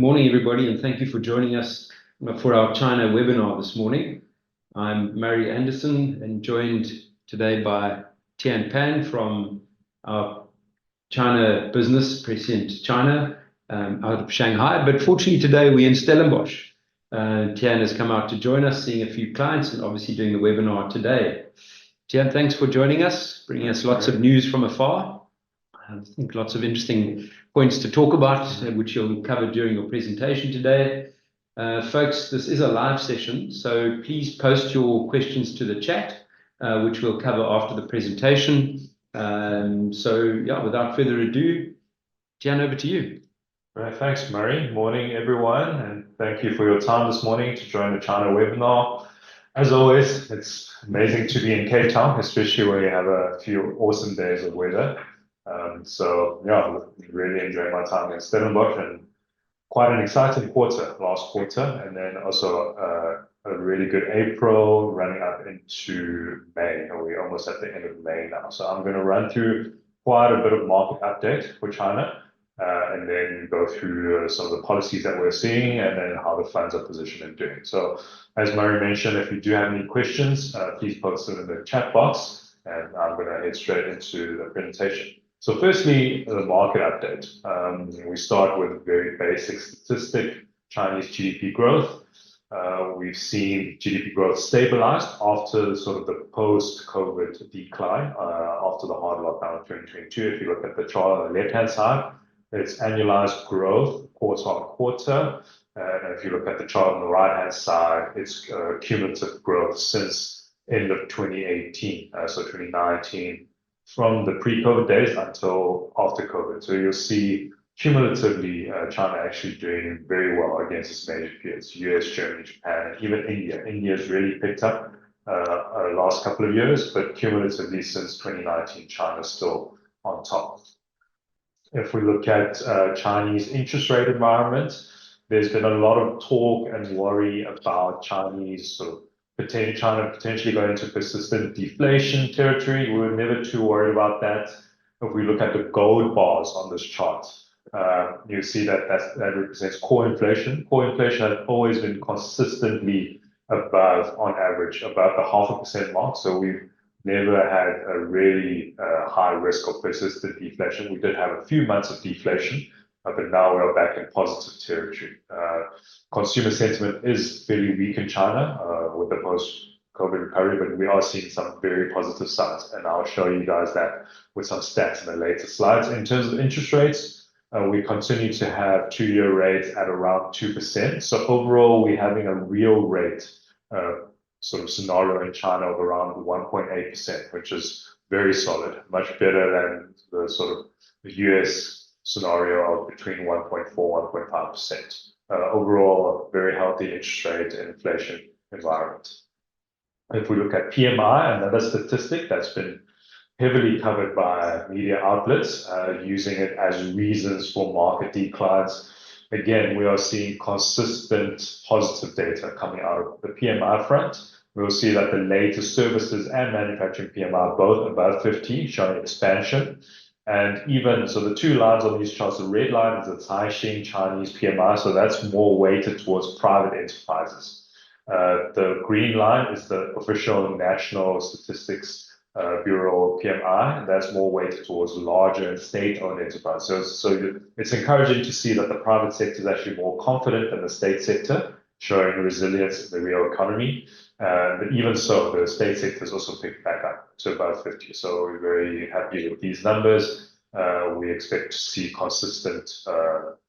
Morning, everybody, and thank you for joining us for our China webinar this morning. I'm Murray Anderson and joined today by Tian from our China business, Prescient China, out of Shanghai. But fortunately today we're in Stellenbosch. Tian has come out to join us, seeing a few clients and obviously doing the webinar today. Tian, thanks for joining us, bringing us lots of news from afar. I think lots of interesting points to talk about, which you'll cover during your presentation today. Folks, this is a live session, so please post your questions to the chat, which we'll cover after the presentation. Without further ado, Tian, over to you. Right, thanks, Murray. Morning, everyone, and thank you for your time this morning to join the China webinar. As always, it's amazing to be in Cape Town, especially when you have a few awesome days of weather. Really enjoyed my time in Stellenbosch, and quite an exciting last quarter, and then also a really good April running up into May, and we're almost at the end of May now. So I'm going to run through quite a bit of market update for China, and then go through some of the policies that we're seeing, and then how the funds are positioned and doing. So as Murray mentioned, if you do have any questions, please post them in the chat box, and I'm going to head straight into the presentation. So firstly, the market update. We start with a very basic statistic, Chinese GDP growth. We've seen GDP growth stabilized after sort of the post-COVID decline, after the hard lockdown of 2022. If you look at the chart on the left-hand side, it's annualized growth quarter on quarter. And if you look at the chart on the right-hand side, it's cumulative growth since end of 2018, so 2019. From the pre-COVID days until after COVID. So you'll see cumulatively China actually doing very well against its major peers, US, Germany, Japan, and even India. India's really picked up last couple of years, but cumulatively since 2019, China's still on top. If we look at Chinese interest rate environment, there's been a lot of talk and worry about Chinese China potentially going into persistent deflation territory. We were never too worried about that. If we look at the gold bars on this chart, you see that represents core inflation. Core inflation has always been consistently above, on average, about the 0.5% mark. So we've never had a really high risk of persistent deflation. We did have a few months of deflation, but now we're back in positive territory. Consumer sentiment is very weak in China with the post-COVID recovery, but we are seeing some very positive signs, and I'll show you guys that with some stats in the later slides. In terms of interest rates, we continue to have two-year rates at around 2%. So overall, we're having a real rate sort of scenario in China of around 1.8%, which is very solid, much better than the sort of the US scenario of between 1.4% 1.5%. Overall, a very healthy interest rate and inflation environment. If we look at PMI, another statistic that's been heavily covered by media outlets, using it as reasons for market declines. Again, we are seeing consistent positive data coming out of the PMI front. We'll see that the latest services and manufacturing PMI are both above 50, showing expansion. And even, so the two lines on these charts, the red line is the Caixin Chinese PMI, so that's more weighted towards private enterprises. The green line is the official National Statistics Bureau PMI, and that's more weighted towards larger and state-owned enterprises. So it's encouraging to see that the private sector is actually more confident than the state sector, showing resilience in the real economy. But even so, the state sector has also picked back up to about 50. So we're very happy with these numbers. We expect to see consistent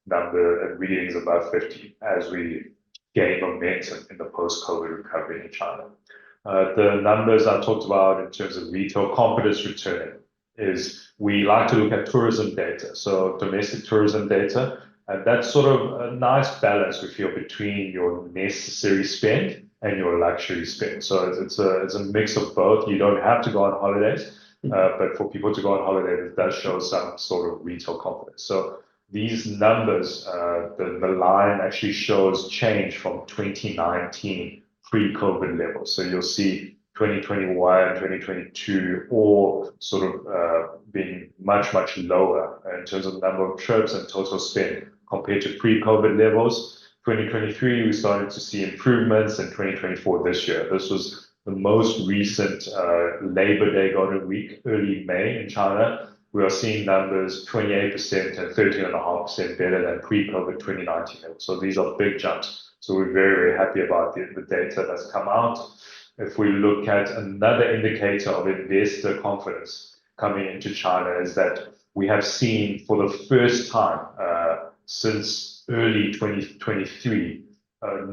number and readings above 50 as we gain momentum in the post-COVID recovery in China. The numbers I talked about in terms of retail confidence returning is we like to look at tourism data. So domestic tourism data, and that's sort of a nice balance we feel between your necessary spend and your luxury spend. So it's a mix of both. You don't have to go on holidays, but for people to go on holidays, it does show some sort of retail confidence. So these numbers, the line actually shows change from 2019 pre-COVID levels. So you'll see 2021, 2022, all sort of being much, much lower in terms of number of trips and total spend compared to pre-COVID levels. 2023, we started to see improvements, in 2024 this year. This was the most recent Labor Day Golden Week, early May in China. We are seeing numbers 28% and 13.5% better than pre-COVID 2019 levels. So these are big jumps. So we're very, very happy about the data that's come out. If we look at another indicator of investor confidence coming into China, is that we have seen for the first time since early 2023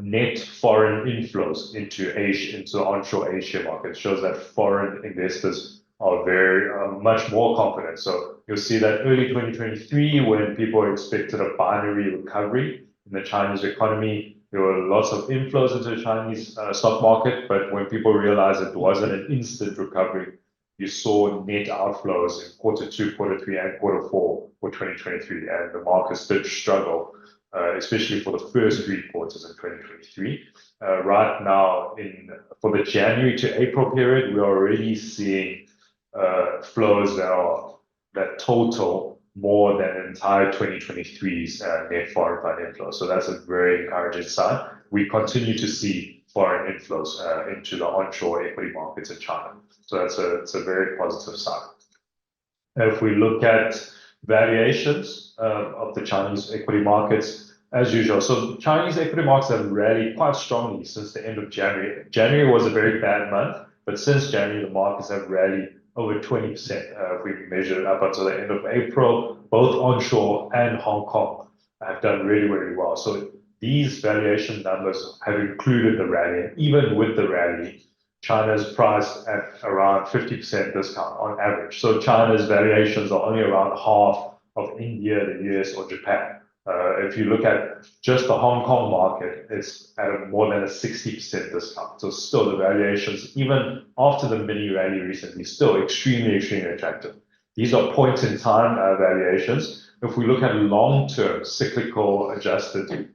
net foreign inflows into Asia, into the onshore Asia market. It shows that foreign investors are very much more confident. So you'll see that early 2023, when people expected a binary recovery in the Chinese economy, there were lots of inflows into the Chinese stock market. But when people realized it wasn't an instant recovery, you saw net outflows in Q2, Q3, and Q4 for 2023, and the markets did struggle, especially for the first 3 quarters in 2023. Right now, for the January to April period, we're already seeing flows that total more than entire 2023's net foreign fund inflows. So that's a very encouraging sign. We continue to see foreign inflows into the onshore equity markets in China. So it's a very positive sign. If we look at valuations of the Chinese equity markets, as usual, so Chinese equity markets have rallied quite strongly since the end of January. January was a very bad month, but since January, the markets have rallied over 20%. If we measure it up until the end of April, both onshore and Hong Kong have done really, really well. So these valuation numbers have included the rally. And even with the rally, China's priced at around 50% discount on average. So China's valuations are only around half of India, the US, or Japan. If you look at just the Hong Kong market, it's at more than a 60% discount. So still the valuations, even after the mini rally recently, still extremely, extremely attractive. These are point in time valuations. If we look at long-term cyclical adjusted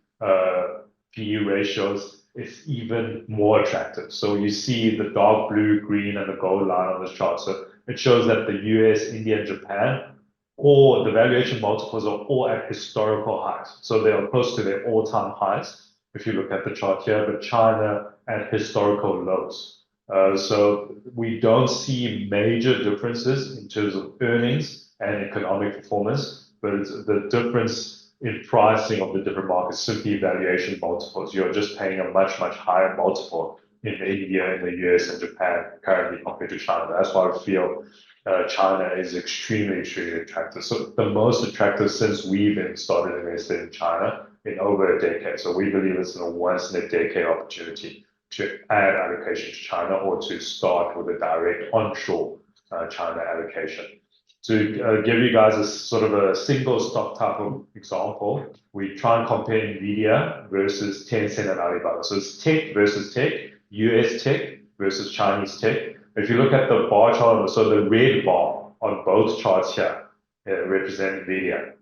PE ratios, it's even more attractive. So you see the dark blue, green, and the gold line on this chart. So it shows that the US, India, and Japan, or the valuation multiples are all at historical highs. So they are close to their all-time highs, if you look at the chart here, but China at historical lows. So we don't see major differences in terms of earnings and economic performance, but it's the difference in pricing of the different markets, simply valuation multiples. You're just paying a much, much higher multiple in India, in the US, and Japan currently compared to China. That's why I feel China is extremely, extremely attractive. So the most attractive since we've started investing in China in over a decade. So we believe it's a once in a decade opportunity to add allocation to China, or to start with a direct onshore China allocation. To give you guys a sort of a single stock type of example, we try and compare NVIDIA versus Tencent and Alibaba. So it's tech versus tech, US tech versus Chinese tech. If you look at the bar chart, so the red bar on both charts here represent NVIDIA.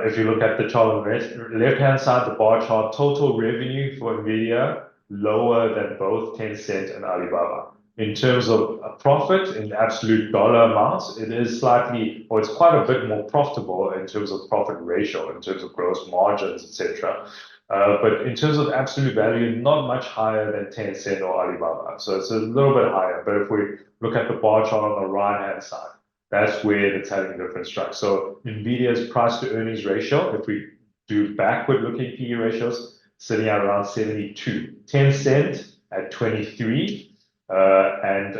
If you look at the chart on the left-hand side, the bar chart, total revenue for NVIDIA lower than both Tencent and Alibaba. In terms of profit, in absolute dollar amounts, it is slightly, or it's quite a bit more profitable in terms of profit ratio, in terms of gross margins, etc. But in terms of absolute value, not much higher than Tencent or Alibaba. So it's a little bit higher. But if we look at the bar chart on the right-hand side, that's where the telling difference strikes. So NVIDIA's price to earnings ratio, if we do backward-looking PE ratios, sitting at around 72. Tencent at 23, and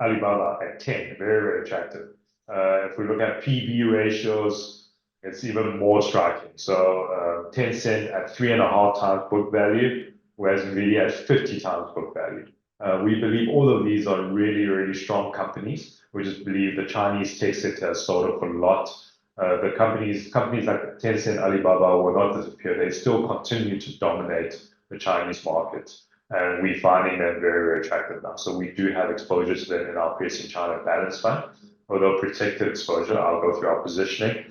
Alibaba at 10. Very, very attractive. If we look at PB ratios, it's even more striking. So Tencent at 3.5 times book value, whereas NVIDIA at 50 times book value. We believe all of these are really, really strong companies. We just believe the Chinese tech sector has sold off a lot. The companies like Tencent, Alibaba will not disappear. They still continue to dominate the Chinese market. And we're finding them very, very attractive now. So we do have exposure to them in our Prescient China Balance Fund, although protected exposure. I'll go through our positioning.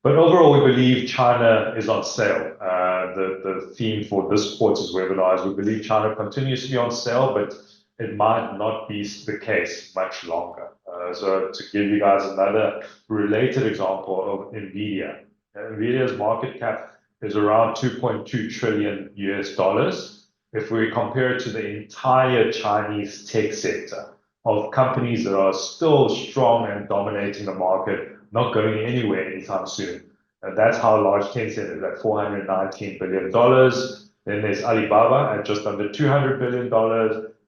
But overall, we believe China is on sale. The theme for this quarter's webinar is we believe China continues to be on sale, but it might not be the case much longer. So to give you guys another related example of NVIDIA, Nvidia's market cap is around $2.2 trillion US dollars. If we compare it to the entire Chinese tech sector of companies that are still strong and dominating the market, not going anywhere anytime soon. And that's how large Tencent is at $419 billion. Then there's Alibaba at just under $200 billion.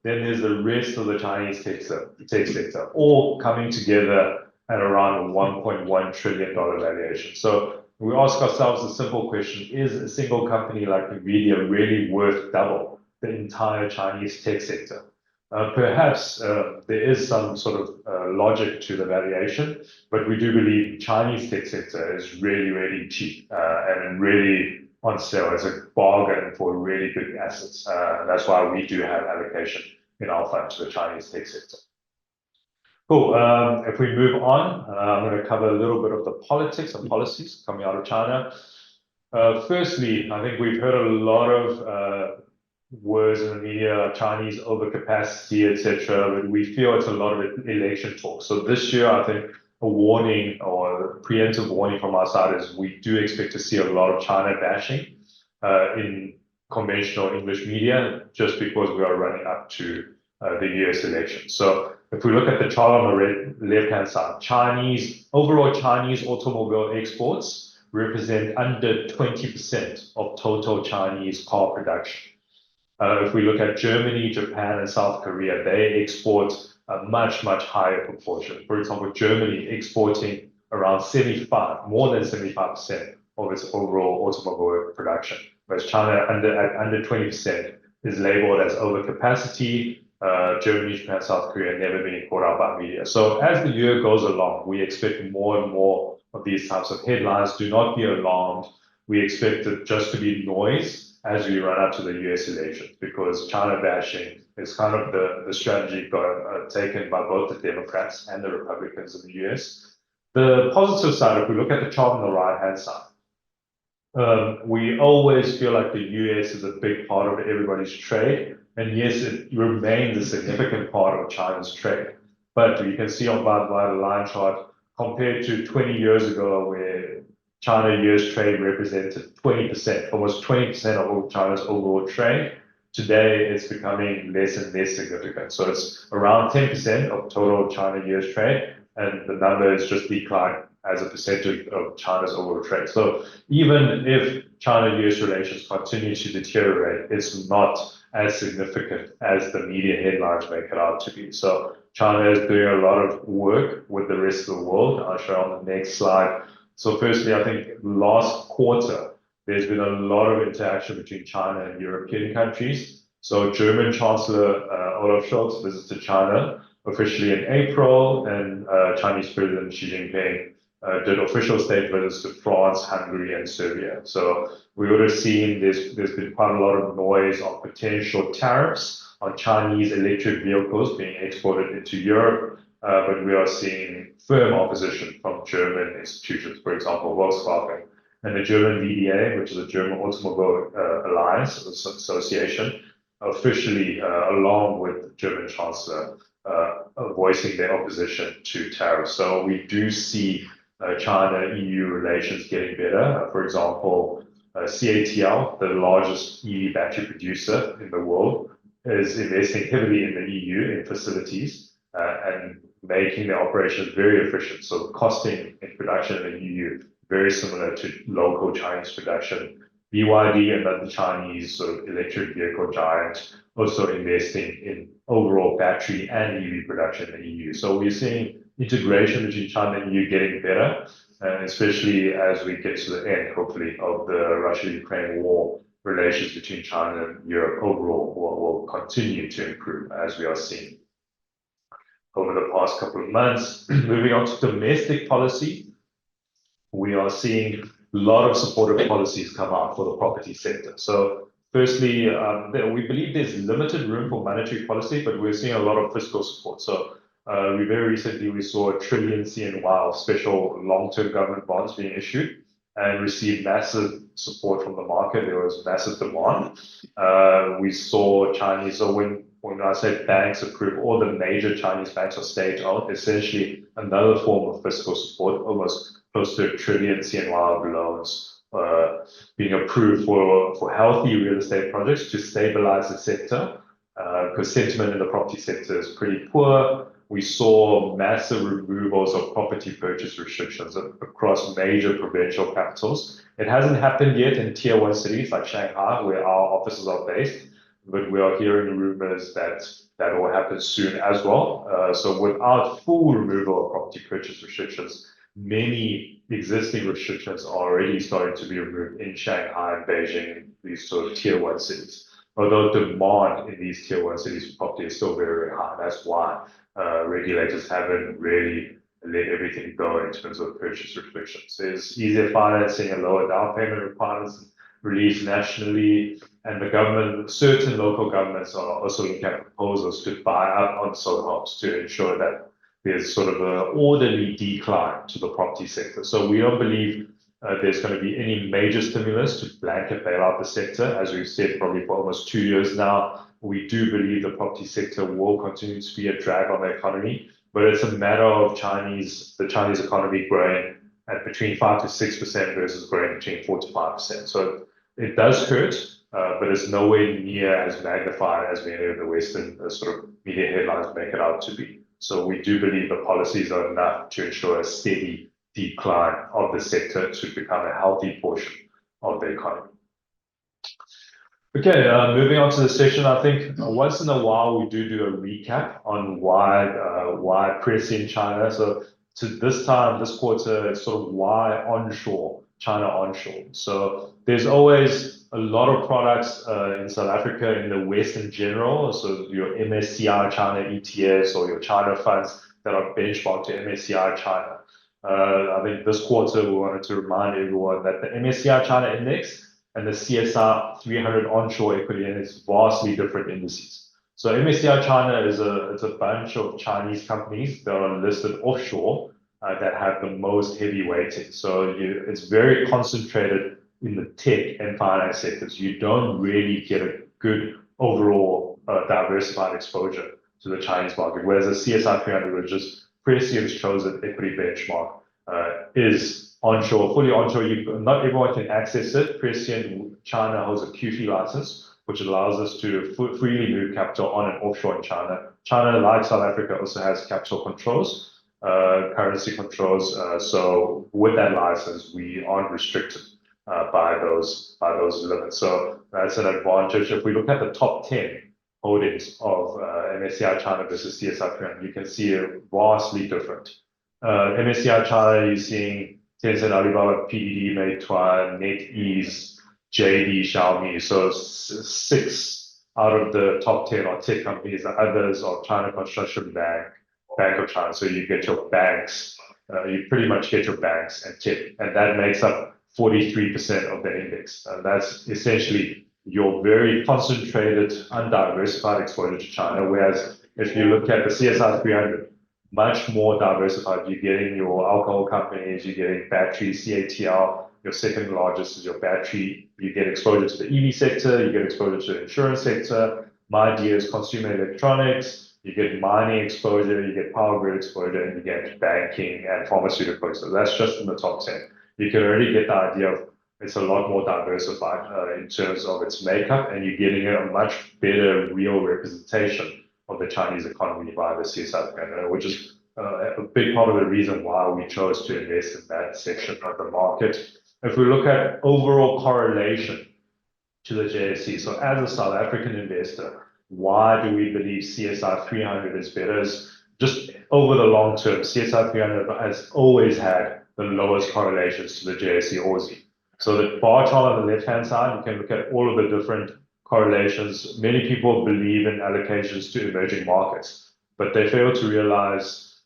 Then there's the rest of the Chinese tech sector, all coming together at around a $1.1 trillion valuation. So we ask ourselves a simple question: is a single company like Nvidia really worth double the entire Chinese tech sector? Perhaps there is some sort of logic to the valuation, but we do believe Chinese tech sector is really, really cheap and really on sale as a bargain for really good assets. That's why we do have allocation in our fund to the Chinese tech sector. Cool. If we move on, I'm going to cover a little bit of the politics and policies coming out of China. Firstly, I think we've heard a lot of words in the media, Chinese overcapacity, etc., but we feel it's a lot of election talk. So this year, I think a warning or a preemptive warning from our side is we do expect to see a lot of China bashing in conventional English media, just because we are running up to the US election. So if we look at the chart on the left-hand side, overall Chinese automobile exports represent under 20% of total Chinese car production. If we look at Germany, Japan, and South Korea, they export a much, much higher proportion. For example, Germany exporting around more than 75% of its overall automobile production, whereas China at under 20% is labeled as overcapacity. Germany, Japan, South Korea never being caught out by media. So as the year goes along, we expect more and more of these types of headlines. Do not be alarmed. We expect it just to be noise as we run up to the US elections, because China bashing is kind of the strategy taken by both the Democrats and the Republicans in the US. The positive side, if we look at the chart on the right-hand side, we always feel like the US is a big part of everybody's trade. And yes, it remains a significant part of China's trade. But you can see on the line chart, compared to 20 years ago, where China-US trade represented 20%, almost 20% of all China's overall trade. Today, it's becoming less and less significant. So it's around 10% of total China-US trade, and the number has just declined as a percentage of China's overall trade. So even if China-US relations continue to deteriorate, it's not as significant as the media headlines make it out to be. So China is doing a lot of work with the rest of the world. I'll show on the next slide. So firstly, I think last quarter, there's been a lot of interaction between China and European countries. So German Chancellor Olaf Scholz visited China officially in April, and Chinese President Xi Jinping did official state visits to France, Hungary, and Serbia. So we would have seen there's been quite a lot of noise on potential tariffs on Chinese electric vehicles being exported into Europe, but we are seeing firm opposition from German institutions, for example, Volkswagen. And the German VDA, which is the German Automobile Alliance Association, officially, along with the German Chancellor, voicing their opposition to tariffs. So we do see China-EU relations getting better. For example, CATL, the largest EV battery producer in the world, is investing heavily in the EU in facilities and making the operations very efficient. So costing in production in the EU very similar to local Chinese production. BYD, another Chinese sort of electric vehicle giant, also investing in overall battery and EV production in the EU. So we're seeing integration between China and EU getting better, especially as we get to the end, hopefully, of the Russia-Ukraine war. Relations between China and Europe overall will continue to improve, as we are seeing over the past couple of months. Moving on to domestic policy, we are seeing a lot of supportive policies come out for the property sector. So firstly, we believe there's limited room for monetary policy, but we're seeing a lot of fiscal support. So very recently, we saw a trillion CNY of special long-term government bonds being issued and received massive support from the market. There was massive demand. We saw Chinese, so when I say banks approve, all the major Chinese banks are state-owned, essentially another form of fiscal support, almost close to 1 trillion CNY of loans being approved for healthy real estate projects to stabilize the sector, because sentiment in the property sector is pretty poor. We saw massive removals of property purchase restrictions across major provincial capitals. It hasn't happened yet in tier 1 cities like Shanghai, where our offices are based, but we are hearing rumors that that will happen soon as well. So without full removal of property purchase restrictions, many existing restrictions are already starting to be removed in Shanghai and Beijing, these sort of tier 1 cities. Although demand in these tier 1 cities for property is still very, very high. That's why regulators haven't really let everything go in terms of purchase restrictions. There's easier financing and lower down payment requirements released nationally, and the government, certain local governments are also looking at proposals to buy up unsold homes to ensure that there's sort of an orderly decline to the property sector. So we don't believe there's going to be any major stimulus to blanket bail out the sector. As we've said, probably for almost 2 years now, we do believe the property sector will continue to be a drag on the economy, but it's a matter of the Chinese economy growing at between 5 to 6% versus growing between 4 to 5%. So it does hurt, but it's nowhere near as magnified as many of the Western sort of media headlines make it out to be. So we do believe the policies are enough to ensure a steady decline of the sector to become a healthy portion of the economy. Okay, moving on to the session, I think once in a while we do a recap on why Prescient China. So to this quarter, it's sort of why onshore, China onshore. So there's always a lot of products in South Africa, in the West in general. So your MSCI China ETFs or your China funds that are benchmarked to MSCI China. I think this quarter we wanted to remind everyone that the MSCI China Index and the CSI 300 onshore equity index vastly different indices. So MSCI China is it's a bunch of Chinese companies that are listed offshore that have the most heavy weighting. So it's very concentrated in the tech and finance sectors. You don't really get a good overall diversified exposure to the Chinese market, whereas the CSI 300, which is Prescient's chosen equity benchmark, is onshore, fully onshore. Not everyone can access it. Prescient China holds a QFII license, which allows us to freely move capital on and offshore in China. China, like South Africa, also has capital controls, currency controls. So with that license, we aren't restricted by those limits. So that's an advantage. If we look at the top 10 holdings of MSCI China versus CSI 300, you can see it vastly different. MSCI China, you're seeing Tencent, Alibaba, PDD, Meituan, NetEase, JD, Xiaomi. So 6 out of the top 10 are tech companies. The others are China Construction Bank, Bank of China. So you get your banks, you pretty much get your banks and tech, and that makes up 43% of the index. And that's essentially your very concentrated, undiversified exposure to China. Whereas if you look at the CSI 300, much more diversified. You're getting your alcohol companies, you're getting batteries, CATL, your second largest is your battery. You get exposure to the EV sector, you get exposure to the insurance sector. My idea is consumer electronics, you get mining exposure, you get power grid exposure, and you get banking and pharmaceuticals. So that's just in the top 10. You can already get the idea of it's a lot more diversified in terms of its makeup, and you're getting a much better real representation of the Chinese economy by the CSI 300, which is a big part of the reason why we chose to invest in that section of the market. If we look at overall correlation to the JSE, so as a South African investor, why do we believe CSI 300 is better? Is just over the long term, CSI 300 has always had the lowest correlations to the JSE Aussie. So the bar chart on the left-hand side, you can look at all of the different correlations. Many people believe in allocations to emerging markets, but they fail to realize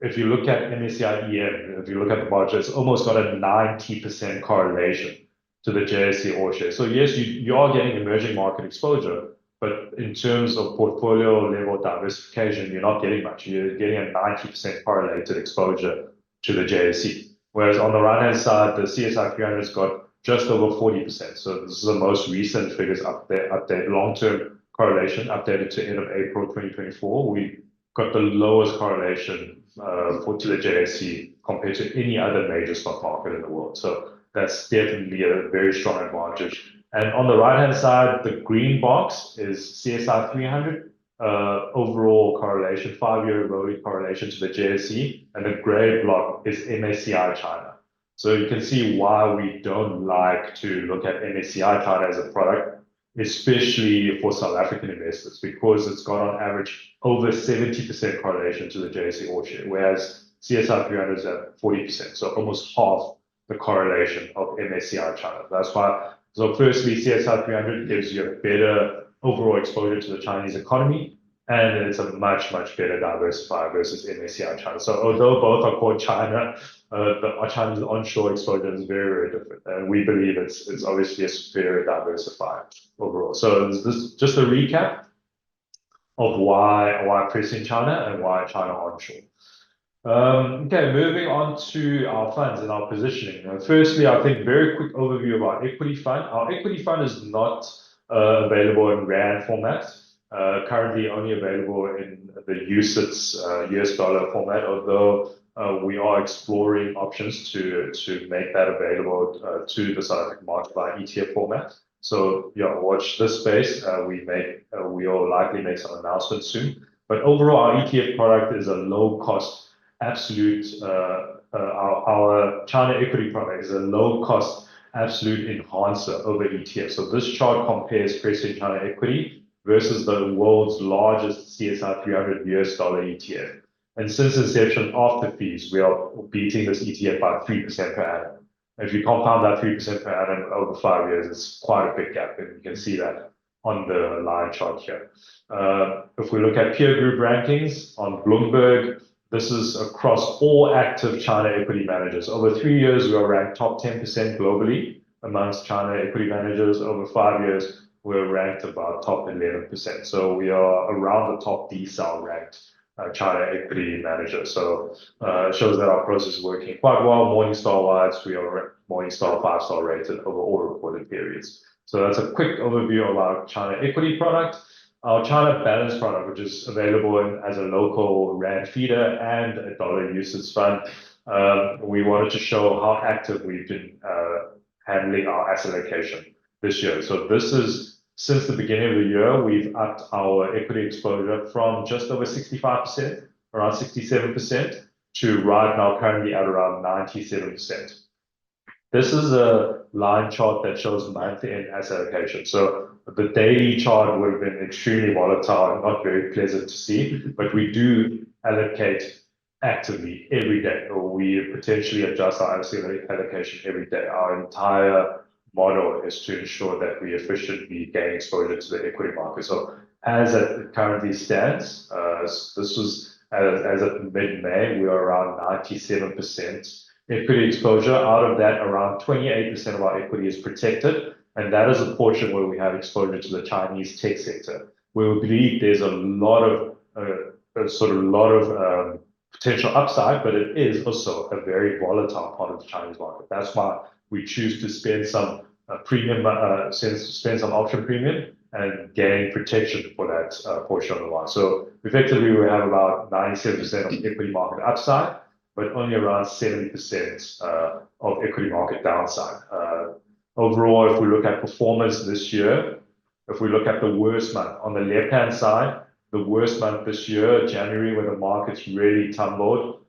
if you look at MSCI EM, if you look at the bar chart, it's almost got a 90% correlation to the JSE All Share. So yes, you are getting emerging market exposure, but in terms of portfolio level diversification, you're not getting much. You're getting a 90% correlated exposure to the JSE. Whereas on the right-hand side, the CSI 300 has got just over 40%. So this is the most recent figures update long-term correlation updated to end of April 2024. We got the lowest correlation to the JSE compared to any other major stock market in the world. So that's definitely a very strong advantage. And on the right-hand side, the green box is CSI 300 overall correlation, 5-year rolling correlation to the JSE, and the gray block is MSCI China. So you can see why we don't like to look at MSCI China as a product, especially for South African investors, because it's got on average over 70% correlation to the JSE All Share, whereas CSI 300 is at 40%, so almost half the correlation of MSCI China. That's why. So firstly, CSI 300 gives you a better overall exposure to the Chinese economy, and it's a much, much better diversifier versus MSCI China. So although both are called China, our China's onshore exposure is very, very different. And we believe it's obviously a superior diversifier overall. So this is just a recap of why Prescient China and why China onshore. Okay, moving on to our funds and our positioning. Firstly, I think very quick overview of our equity fund. Our equity fund is not available in RAND format. Currently only available in the UCITS US dollar format, although we are exploring options to make that available to the South African market by ETF format. So yeah, watch this space. We will likely make some announcements soon. But overall, our ETF product is a low cost absolute. Our China equity product is a low cost absolute enhancer over ETF. So this chart compares Prescient China equity versus the world's largest CSI 300 US dollar ETF. And since inception after fees, we are beating this ETF by 3% per annum. If you compound that 3% per annum over 5 years, it's quite a big gap, and you can see that on the line chart here. If we look at peer group rankings on Bloomberg, this is across all active China equity managers. Over 3 years, we are ranked top 10% globally amongst China equity managers. Over 5 years, we're ranked about top 11%. So we are around the top decile ranked China equity manager. So it shows that our process is working quite well. Morningstar wise, we are Morningstar 5-star rated over all reported periods. So that's a quick overview of our China equity product. Our China balance product, which is available as a local RAND feeder and a dollar UCITS fund. We wanted to show how active we've been handling our asset allocation this year. So this is since the beginning of the year, we've upped our equity exposure from just over 65%, around 67%, to right now currently at around 97%. This is a line chart that shows month-end asset allocation. So the daily chart would have been extremely volatile and not very pleasant to see, but we do allocate actively every day, or we potentially adjust our asset allocation every day. Our entire model is to ensure that we efficiently gain exposure to the equity market. So as it currently stands, this was as of mid-May, we are around 97% equity exposure. Out of that, around 28% of our equity is protected, and that is a portion where we have exposure to the Chinese tech sector, where we believe there's a lot of potential upside, but it is also a very volatile part of the Chinese market. That's why we choose to spend some premium, spend some option premium and gain protection for that portion of the line. So effectively, we have about 97% of equity market upside, but only around 70% of equity market downside. Overall, if we look at performance this year, if we look at the worst month on the left-hand side, the worst month this year, January, where the markets really tumbled,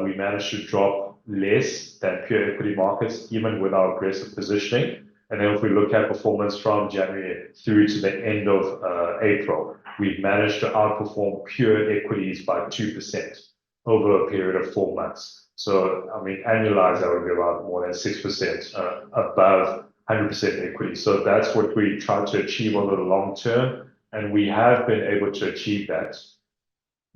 we managed to drop less than pure equity markets, even with our aggressive positioning. And then if we look at performance from January through to the end of April, we've managed to outperform pure equities by 2% over a period of 4 months. So, I mean, annualized, that would be about more than 6% above 100% equity. So that's what we try to achieve over the long term. And we have been able to achieve that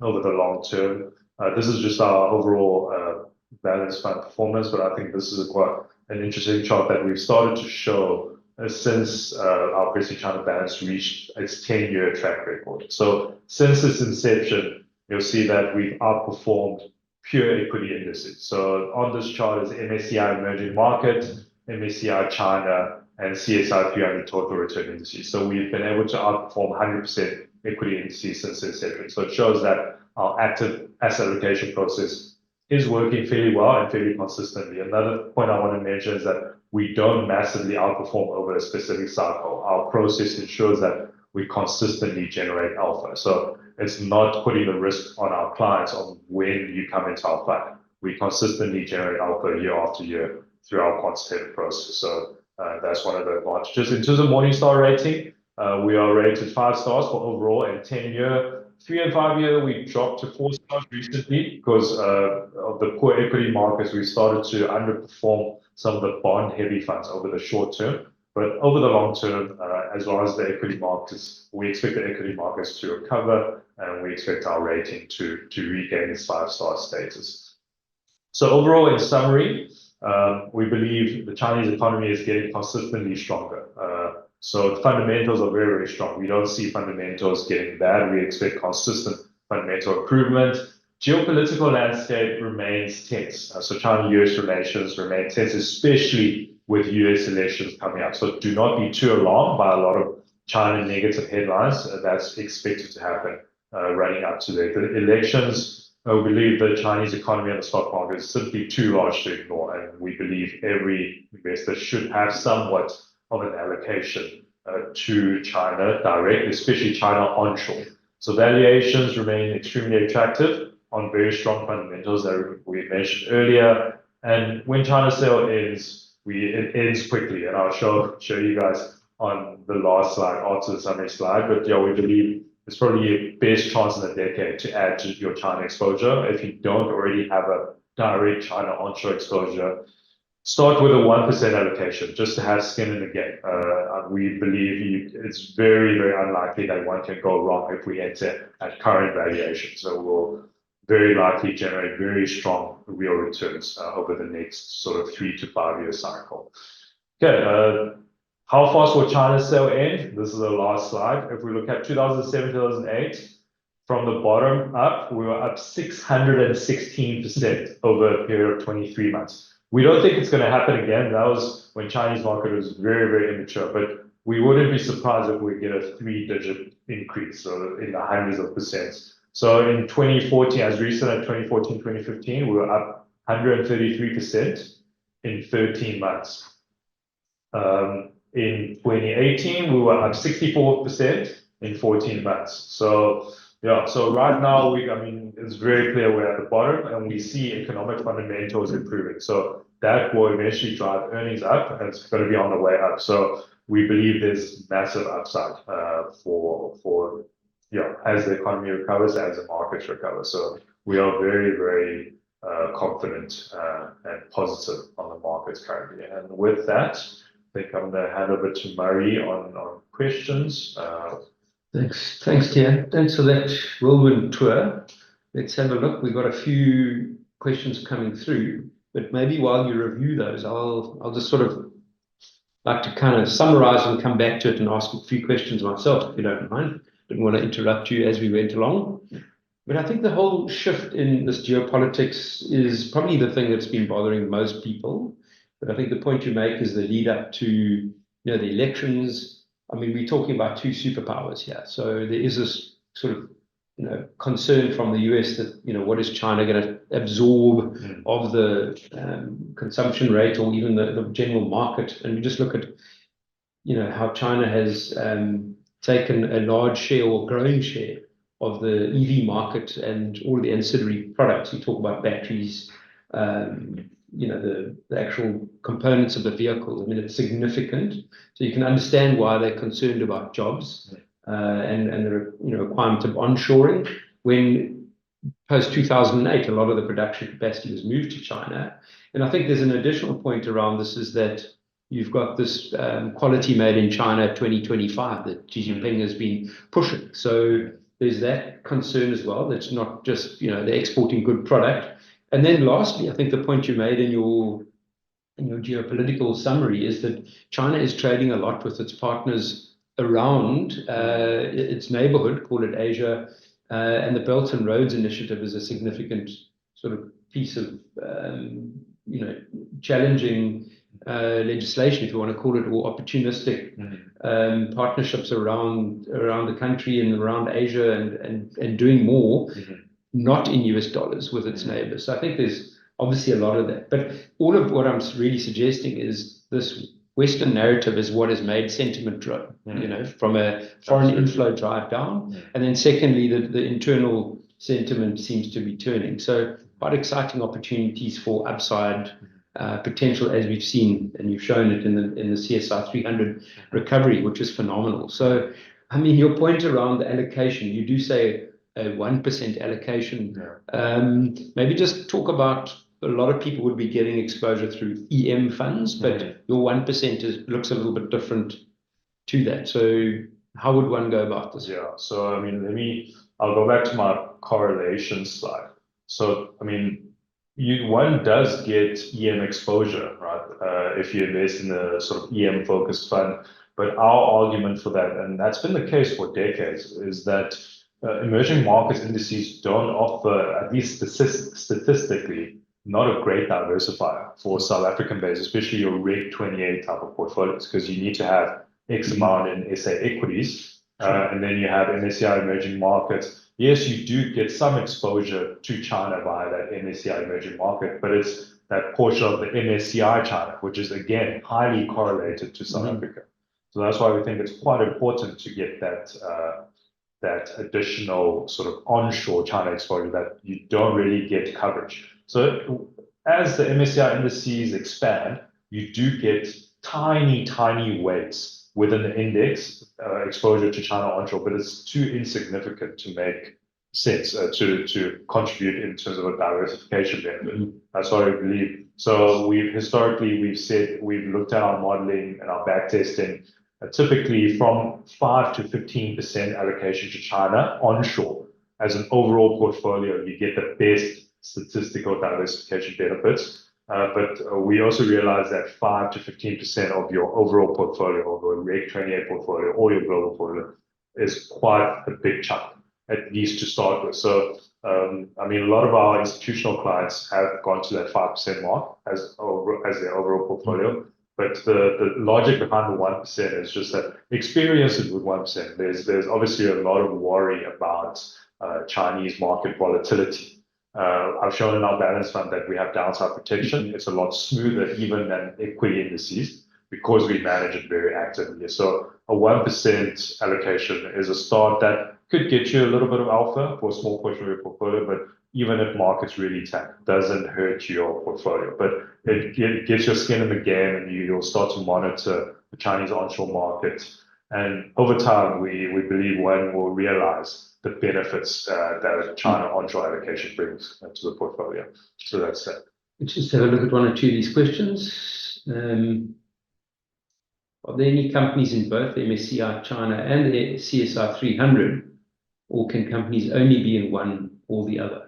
over the long term. This is just our overall balance fund performance, but I think this is quite an interesting chart that we've started to show since our Prescient China balance reached its 10-year track record. So since its inception, you'll see that we've outperformed pure equity indices. So on this chart is MSCI Emerging Markets, MSCI China, and CSI 300 Total Return Indices. So we've been able to outperform 100% equity indices since inception. So it shows that our active asset allocation process is working fairly well and fairly consistently. Another point I want to mention is that we don't massively outperform over a specific cycle. Our process ensures that we consistently generate alpha. So it's not putting the risk on our clients on when you come into our fund. We consistently generate alpha year after year through our quantitative process. So that's one of the advantages. In terms of Morningstar rating, we are rated 5 stars for overall and 10-year. 3 and 5 year, we dropped to 4 stars recently because of the poor equity markets. We started to underperform some of the bond-heavy funds over the short term. But over the long term, as long as the equity markets, we expect the equity markets to recover, and we expect our rating to regain its 5-star status. So overall, in summary, we believe the Chinese economy is getting consistently stronger. So the fundamentals are very, very strong. We don't see fundamentals getting bad. We expect consistent fundamental improvement. Geopolitical landscape remains tense. So China-US relations remain tense, especially with US elections coming up. So do not be too alarmed by a lot of China negative headlines. That's expected to happen running up to the elections. We believe the Chinese economy and the stock market is simply too large to ignore. And we believe every investor should have somewhat of an allocation to China direct, especially China onshore. So valuations remain extremely attractive on very strong fundamentals that we mentioned earlier. And when China sale ends, it ends quickly. And I'll show you guys on the last slide, after the summary slide. But yeah, we believe it's probably your best chance in a decade to add to your China exposure. If you don't already have a direct China onshore exposure, start with a 1% allocation just to have skin in the game. We believe it's very, very unlikely that one can go wrong if we enter at current valuation. So we'll very likely generate very strong real returns over the next sort of 3 to 5 year cycle. Okay, how fast will China sale end? This is the last slide. If we look at 2007, 2008, from the bottom up, we were up 616% over a period of 23 months. We don't think it's going to happen again. That was when Chinese market was very, very immature, but we wouldn't be surprised if we get a 3-digit increase, so in the hundreds of percent. So in 2014, as recent as 2014, 2015, we were up 133% in 13 months. In 2018, we were up 64% in 14 months. So yeah, so right now, it's very clear we're at the bottom and we see economic fundamentals improving. So that will eventually drive earnings up and it's going to be on the way up. So we believe there's massive upside as the economy recovers, as the markets recover. So we are very, very confident and positive on the markets currently. And with that, I think I'm going to hand over to Murray on questions. Thanks, Tian. Thanks for that whirlwind tour. Let's have a look. We've got a few questions coming through, but maybe while you review those, I'll just sort of like to kind of summarize and come back to it and ask a few questions myself, if you don't mind. Didn't want to interrupt you as we went along. But I think the whole shift in this geopolitics is probably the thing that's been bothering most people. But I think the point you make is the lead up to the elections. I mean, we're talking about 2 superpowers here. So there is this sort of concern from the US that what is China going to absorb of the consumption rate or even the general market. And we just look at how China has taken a large share or growing share of the EV market and all the ancillary products. We talk about batteries, the actual components of the vehicle. I mean, it's significant. So you can understand why they're concerned about jobs and the requirement of onshoring. When post 2008, a lot of the production capacity was moved to China. And I think there's an additional point around this is that you've got this quality made in China 2025 that Xi Jinping has been pushing. So there's that concern as well. That's not just, they're exporting good product. And then lastly, I think the point you made in your geopolitical summary is that China is trading a lot with its partners around its neighborhood, call it Asia, and the Belt and Roads Initiative is a significant sort of piece of challenging legislation, if you want to call it, or opportunistic partnerships around the country and around Asia and doing more. not in US dollars with its neighbors. So I think there's obviously a lot of that. But all of what I'm really suggesting is this Western narrative is what has made sentiment drop, from a foreign inflow drive down. And then secondly, the internal sentiment seems to be turning. So quite exciting opportunities for upside potential, as we've seen, and you've shown it in the CSI 300 recovery, which is phenomenal. So, I mean, your point around the allocation, you do say a 1% allocation. Maybe just talk about, a lot of people would be getting exposure through EM funds, but your 1% looks a little bit different to that. So how would one go about this? Yeah, so I mean, I'll go back to my correlation slide. So, I mean, one does get EM exposure, right? If you invest in a sort of EM focused fund. But our argument for that, and that's been the case for decades, is that emerging markets indices don't offer, at least statistically, not a great diversifier for South African based, especially your Reg 28 type of portfolios, because you need to have X amount in SA equities, and then you have MSCI emerging markets. Yes, you do get some exposure to China via that MSCI emerging market, but it's that portion of the MSCI China, which is again highly correlated to South Africa. So that's why we think it's quite important to get that additional sort of onshore China exposure that you don't really get coverage. So as the MSCI indices expand, you do get tiny weights within the index exposure to China onshore, but it's too insignificant to make sense to contribute in terms of a diversification benefit. That's what I believe. So we've said we've looked at our modeling and our back testing. Typically from 5 to 15% allocation to China onshore as an overall portfolio, you get the best statistical diversification benefits. But we also realize that 5 to 15% of your overall portfolio, of a Reg 28 portfolio or your global portfolio, is quite a big chunk, at least to start with. So, I mean, a lot of our institutional clients have gone to that 5% mark as their overall portfolio. But the logic behind the 1% is just that experience it with 1%. There's obviously a lot of worry about Chinese market volatility. I've shown in our balance fund that we have downside protection. It's a lot smoother even than equity indices because we manage it very actively. So a 1% allocation is a start that could get you a little bit of alpha for a small portion of your portfolio, but even if markets really tank, doesn't hurt your portfolio. But it gets your skin in the game, and you'll start to monitor the Chinese onshore market. And over time, we believe one will realize the benefits that China onshore allocation brings to the portfolio. So that's that. Let's just have a look at one or two of these questions. Are there any companies in both the MSCI China and the CSI 300, or can companies only be in one or the other?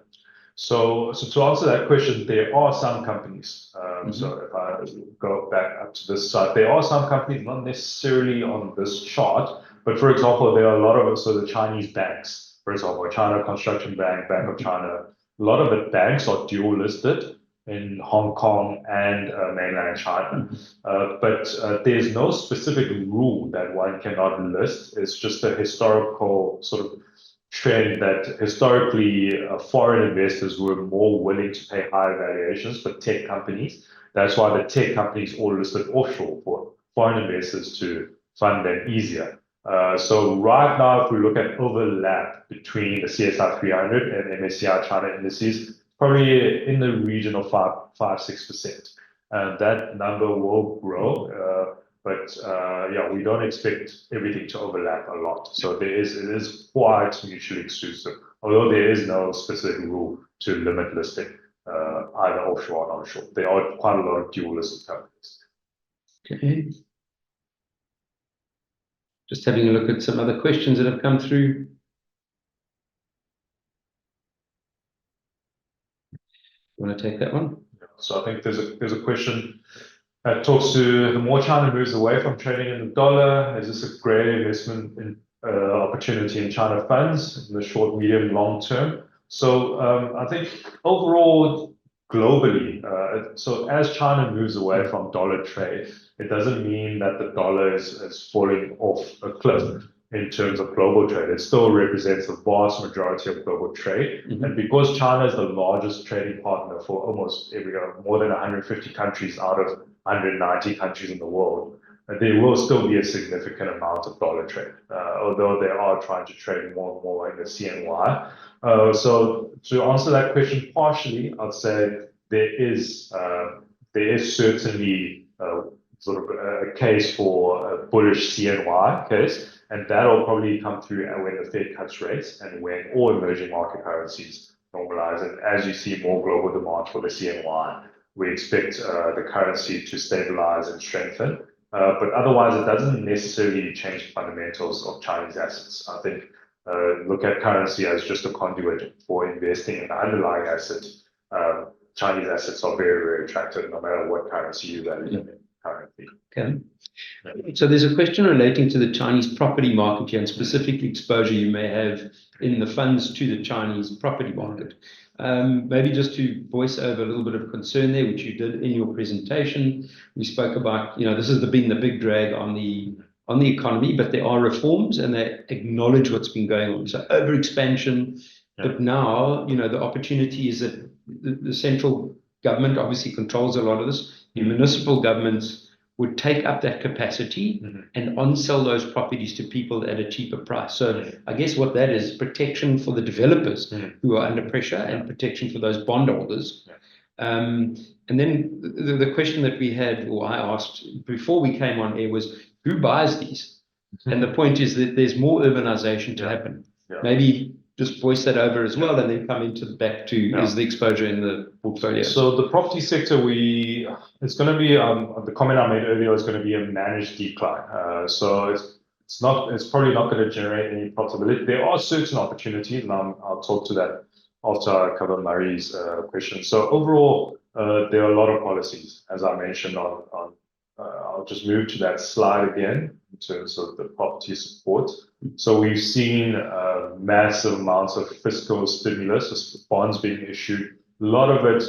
So to answer that question, there are some companies. So if I go back up to this side, there are some companies, not necessarily on this chart, but for example, there are a lot of the Chinese banks, for example, China Construction Bank, Bank of China. A lot of the banks are dual listed in Hong Kong and mainland China. But there's no specific rule that one cannot list. It's just a historical sort of trend that historically foreign investors were more willing to pay higher valuations for tech companies. That's why the tech companies all listed offshore for foreign investors to fund them easier. So right now, if we look at overlap between the CSI 300 and MSCI China indices, probably in the region of 5-6%. That number will grow. But yeah, we don't expect everything to overlap a lot. So it is quite mutually exclusive, although there is no specific rule to limit listing either offshore or onshore. There are quite a lot of dual listed companies. Okay. Just having a look at some other questions that have come through. You want to take that one? So I think there's a question that talks to the more China moves away from trading in the dollar, is this a great investment in opportunity in China funds in the short, medium, long term? So I think overall, globally, so as China moves away from dollar trade, it doesn't mean that the dollar is falling off a cliff. in terms of global trade. It still represents the vast majority of global trade. And because China is the largest trading partner for almost more than 150 countries out of 190 countries in the world, there will still be a significant amount of dollar trade, although they are trying to trade more and more in the CNY. So to answer that question partially, I'd say there is certainly sort of a case for a bullish CNY case, and that'll probably come through when the Fed cuts rates and when all emerging market currencies normalize. And as you see more global demand for the CNY, we expect the currency to stabilize and strengthen. But otherwise, it doesn't necessarily change the fundamentals of Chinese assets. I think look at currency as just a conduit for investing in the underlying asset. Chinese assets are very, very attractive no matter what currency you value them in currently. Okay. So there's a question relating to the Chinese property market here, and specific exposure you may have in the funds to the Chinese property market. Maybe just to voice over a little bit of concern there, which you did in your presentation. We spoke about, this has been the big drag on the economy, but there are reforms and they acknowledge what's been going on. So over expansion, but now, the opportunity is that the central government obviously controls a lot of this. The municipal governments would take up that capacity and on-sell those properties to people at a cheaper price. So I guess what that is, protection for the developers who are under pressure and protection for those bondholders. And then the question that we had, or I asked before we came on air, was who buys these? And the point is that there's more urbanization to happen. Maybe just voice that over as well, and then come into back to is the exposure in the portfolio. So the property sector, it's going to be the comment I made earlier is going to be a managed decline. So it's probably not going to generate any profitability. There are certain opportunities, and I'll talk to that after I cover Murray's question. So overall, there are a lot of policies, as I mentioned. I'll just move to that slide again in terms of the property support. So we've seen massive amounts of fiscal stimulus, bonds being issued. A lot of it,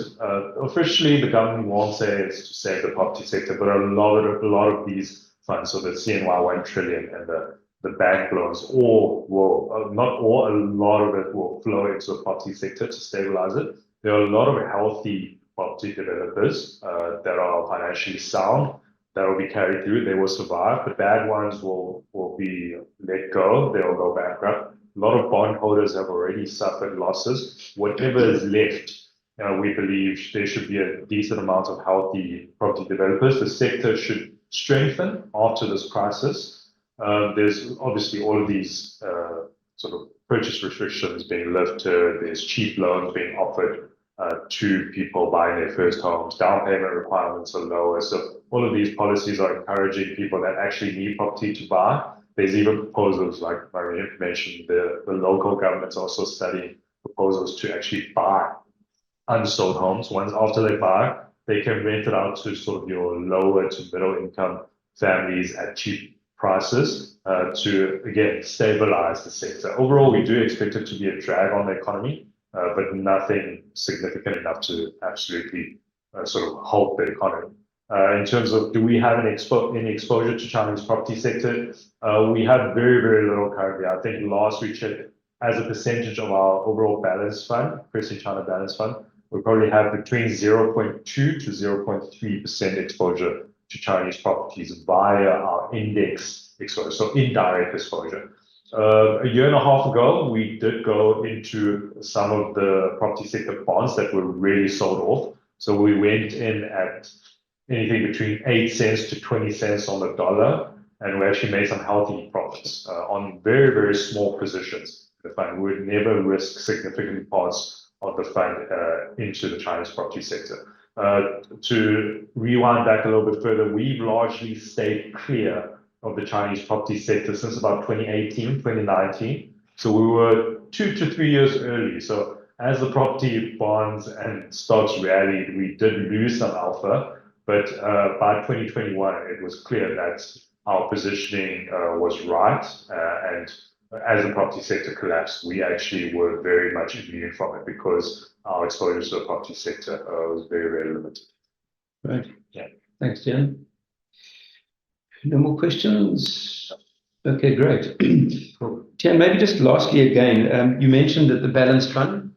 officially, the government won't say it's to save the property sector, but a lot of these funds, so the CNY 1 trillion and the bank loans, a lot of it will flow into the property sector to stabilize it. There are a lot of healthy property developers that are financially sound that will be carried through. They will survive. The bad ones will be let go. They will go bankrupt. A lot of bondholders have already suffered losses. Whatever is left, we believe there should be a decent amount of healthy property developers. The sector should strengthen after this crisis. There's obviously all of these sort of purchase restrictions being lifted. There's cheap loans being offered to people buying their first homes. Down payment requirements are lower. So all of these policies are encouraging people that actually need property to buy. There's even proposals, like Maria mentioned, the local government's also studying proposals to actually buy unsold homes. Once after they buy, they can rent it out to sort of your lower to middle income families at cheap prices to, again, stabilize the sector. Overall, we do expect it to be a drag on the economy, but nothing significant enough to absolutely sort of halt the economy. In terms of do we have any exposure to China's property sector? We have very, very little currently. I think last we checked, as a percentage of our overall balance fund, Prescient China balance fund, we probably have between 0.2 to 0.3% exposure to Chinese properties via our index exposure, so indirect exposure. A year and a half ago, we did go into some of the property sector bonds that were really sold off. So we went in at anything between 8 cents to 20 cents on the dollar, and we actually made some healthy profits on very, very small positions. The fund would never risk significant parts of the fund into the Chinese property sector. To rewind back a little bit further, we've largely stayed clear of the Chinese property sector since about 2018, 2019. So we were 2 to 3 years early. So as the property bonds and stocks rallied, we did lose some alpha. But by 2021, it was clear that our positioning was right. And as the property sector collapsed, we actually were very much immune from it because our exposure to the property sector was very, very limited. Right. Yeah. Thanks, Tian. No more questions? Okay, great. Tian, maybe just lastly again, you mentioned that the balanced fund.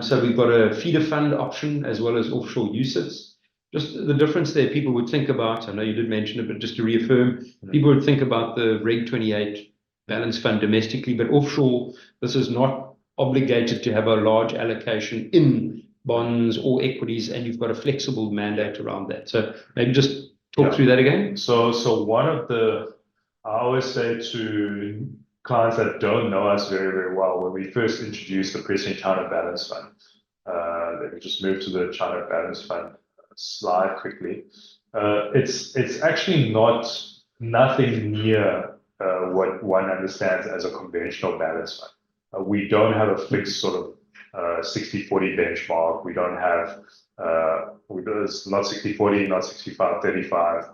So we've got a feeder fund option as well as offshore UCITS. Just the difference there, people would think about, I know you did mention it, but just to reaffirm, people would think about the Reg 28 balanced fund domestically, but offshore, this is not obligated to have a large allocation in bonds or equities, and you've got a flexible mandate around that. So maybe just talk through that again. So one of the, I always say to clients that don't know us very, very well, when we first introduced the Prescient China Balance Fund, let me just move to the China Balance Fund slide quickly. It's actually nothing near what one understands as a conventional balance fund. We don't have a fixed sort of 60-40 benchmark. We don't have, it's not 60-40, not 65-35.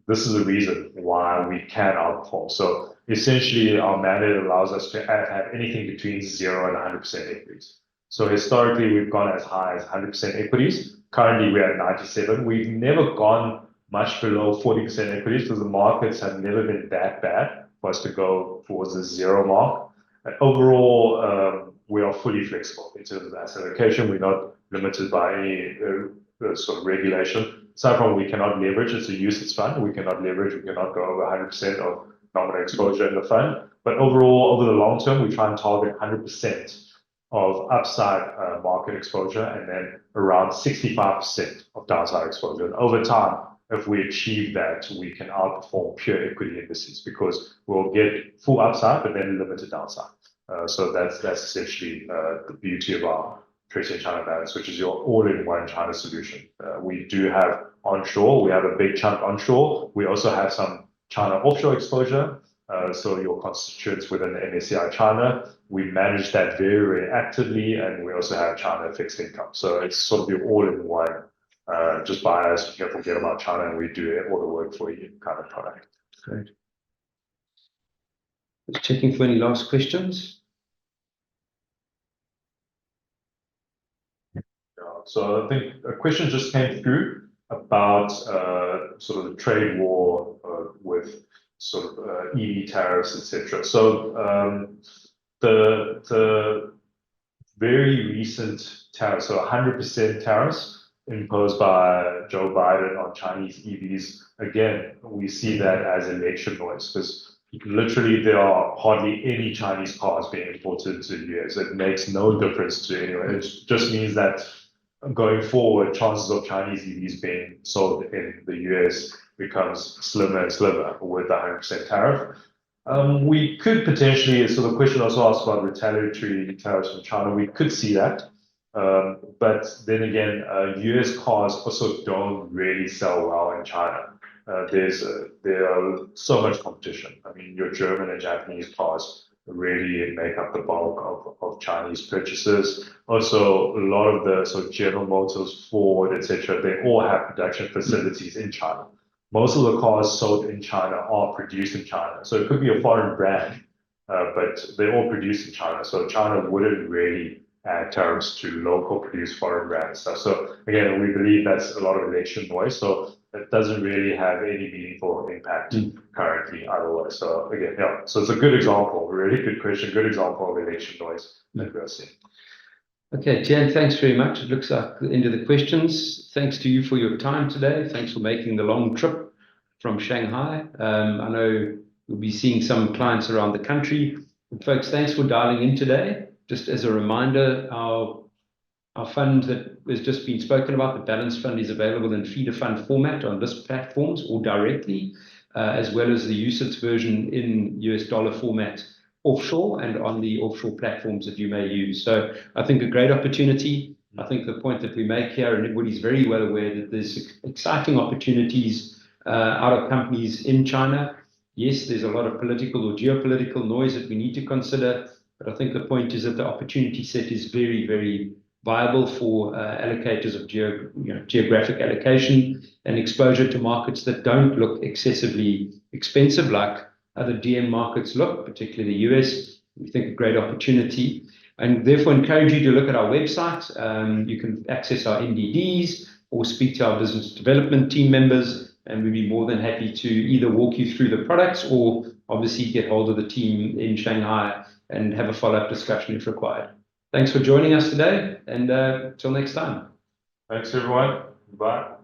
This is the reason why we can outperform. So essentially, our mandate allows us to have anything between 0 and 100% equities. So historically, we've gone as high as 100% equities. Currently, we're at 97. We've never gone much below 40% equities because the markets have never been that bad for us to go towards the 0 mark. And overall, we are fully flexible in terms of asset allocation. We're not limited by any sort of regulation. Aside from we cannot leverage, it's a UCITS fund. We cannot leverage, we cannot go over 100% of nominal exposure in the fund. But overall, over the long term, we try and target 100% of upside market exposure and then around 65% of downside exposure. And over time, if we achieve that, we can outperform pure equity indices because we'll get full upside, but then limited downside. So that's essentially the beauty of our Prescient China Balance, which is your all-in-one China solution. We do have onshore. We have a big chunk onshore. We also have some China offshore exposure. So your constituents within the MSCI China, we manage that very, very actively, and we also have China fixed income. So it's sort of your all-in-one, just buy us, you can't forget about China, and we do all the work for you kind of product. Great. Just checking for any last questions. So I think a question just came through about sort of the trade war with sort of EV tariffs, etc. So the very recent tariffs, so 100% tariffs imposed by Joe Biden on Chinese EVs, again, we see that as election noise because literally there are hardly any Chinese cars being imported to the US. It makes no difference to anyone. It just means that going forward, chances of Chinese EVs being sold in the US becomes slimmer and slimmer with the 100% tariff. We could potentially, so the question also asked about retaliatory tariffs from China, we could see that. But then again, US cars also don't really sell well in China. There are so much competition. I mean, your German and Japanese cars really make up the bulk of Chinese purchases. Also, a lot of the General Motors, Ford, etc., they all have production facilities in China. Most of the cars sold in China are produced in China. So it could be a foreign brand, but they're all produced in China. So China wouldn't really add tariffs to local produced foreign brand stuff. So again, we believe that's a lot of election noise. So it doesn't really have any meaningful impact currently otherwise. So again, yeah, so it's a good example, a really good question, good example of election noise that we're seeing. Okay, Tian, thanks very much. It looks like the end of the questions. Thanks to you for your time today. Thanks for making the long trip from Shanghai. I know we'll be seeing some clients around the country. And folks, thanks for dialing in today. Just as a reminder, our fund that has just been spoken about, the Balance Fund, is available in feeder fund format on this platforms or directly, as well as the UCITS version in US dollar format offshore and on the offshore platforms that you may use. So I think a great opportunity. I think the point that we make here, and everybody's very well aware that there's exciting opportunities out of companies in China. Yes, there's a lot of political or geopolitical noise that we need to consider, but I think the point is that the opportunity set is very, very viable for allocators of geographic allocation and exposure to markets that don't look excessively expensive like other DM markets look, particularly the US. We think a great opportunity, and therefore encourage you to look at our website. You can access our NDDs or speak to our business development team members, and we'd be more than happy to either walk you through the products or obviously get hold of the team in Shanghai and have a follow-up discussion if required. Thanks for joining us today, and till next time. Thanks, everyone. Bye.